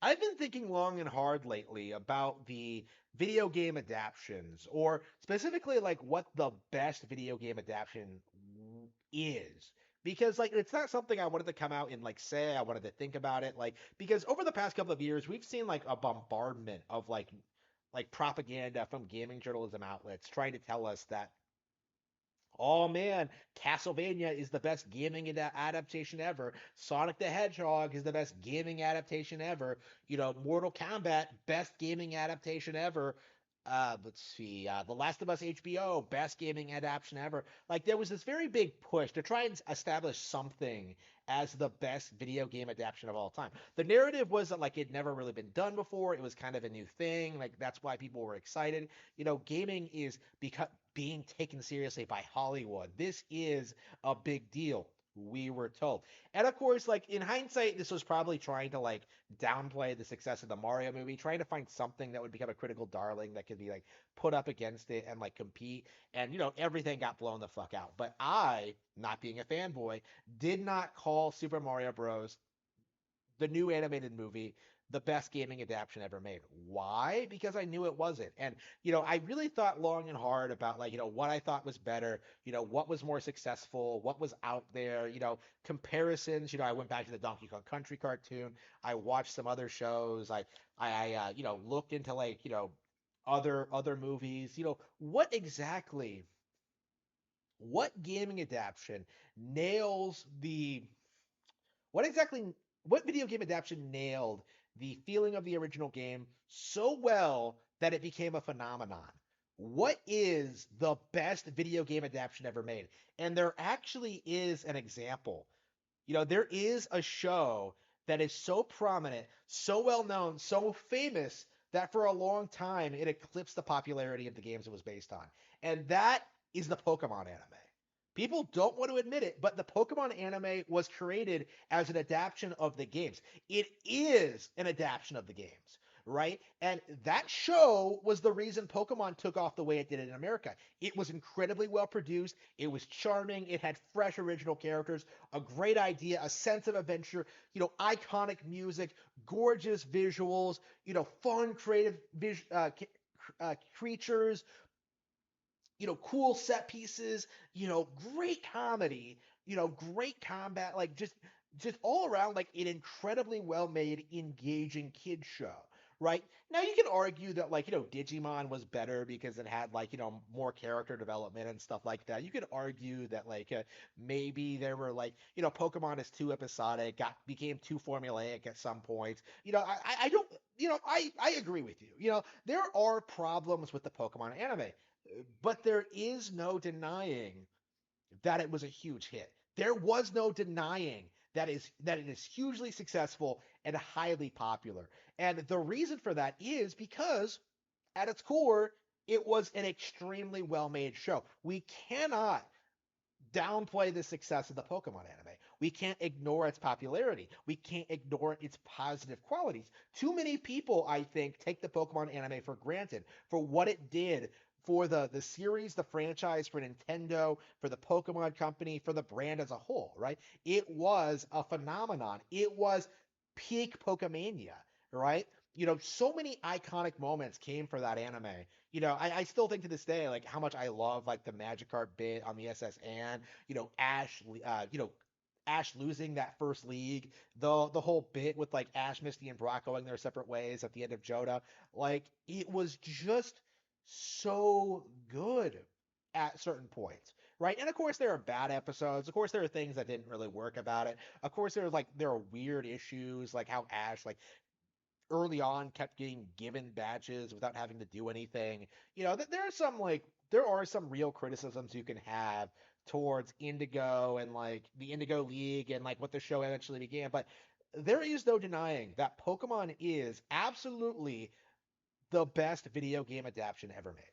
I've been thinking long and hard lately about the video game adaptions, or specifically like what the best video game adaptation is. Because like it's not something I wanted to come out and like say I wanted to think about it like because over the past couple of years we've seen like a bombardment of like propaganda from gaming journalism outlets trying to tell us that oh man, Castlevania is the best gaming adaptation ever. Sonic the Hedgehog is the best gaming adaptation ever. Mortal Kombat, best gaming adaptation ever. Let's see, The Last of Us HBO, best gaming adaptation ever. Like there was this very big push to try and establish something as the best video game adaptation of all time. The narrative was that like it never really been done before. It was kind of a new thing. Like that's why people were excited. Gaming is because being taken seriously by Hollywood. This is a big deal. We were told. And of course, like in hindsight, this was probably trying to like downplay the success of the Mario movie, trying to find something that would become a critical darling that could be like put up against it and like compete. And everything got blown the fuck out. But I, not being a fanboy, did not call Super Mario Bros the new animated movie the best gaming adaptation ever made. Why? Because I knew it wasn't. And, I really thought long and hard about like, what I thought was better, what was more successful, what was out there, comparisons. I went back to the Donkey Kong Country cartoon. I watched some other shows. I looked into like, other movies. What gaming adaptation nails the what exactly what video game adaptation nailed the feeling of the original game so well that it became a phenomenon? What is the best video game adaptation ever made? And there actually is an example. There is a show that is so prominent, so well known, so famous that for a long time it eclipsed the popularity of the games it was based on. And that is the Pokemon anime. People don't want to admit it, but the Pokemon anime was created as an adaptation of the games. It is an adaptation of the games, right? And that show was the reason Pokemon took off the way it did in America. It was incredibly well produced, it was charming, it had fresh original characters, a great idea, a sense of adventure, iconic music, gorgeous visuals, fun, creative creatures, cool set pieces, great comedy, great combat, like just all around like an incredibly well made, engaging kid show. Right now, you can argue that like Digimon was better because it had like more character development and stuff like that. You could argue that like maybe there were like Pokemon is too episodic, got became too formulaic at some points. I don't I agree with you. There are problems with the Pokemon anime, but there is no denying that it was a huge hit. There was no denying that it is hugely successful and highly popular. And the reason for that is because at its core, it was an extremely well-made show. We cannot downplay the success of the Pokemon anime. We can't ignore its popularity. We can't ignore its positive qualities. Too many people, I think, take the Pokemon anime for granted for what it did for the series, the franchise, for Nintendo, for the Pokemon company, for the brand as a whole, right? It was a phenomenon. It was peak Pokemania, right? So many iconic moments came for that anime. I still think to this day, like how much I love like the Magikarp bit on the SSN, Ash losing that first league, the whole bit with like Ash, Misty, and Brock going their separate ways at the end of Joda, like it was just so good at certain points, right? And of course there are bad episodes. Of course there are things that didn't really work about it. Of course there are weird issues like how Ash like early on kept getting given badges without having to do anything. There are some real criticisms you can have towards Indigo and like the Indigo League and like what the show eventually began, but there is no denying that Pokemon is absolutely the best video game adaptation ever made.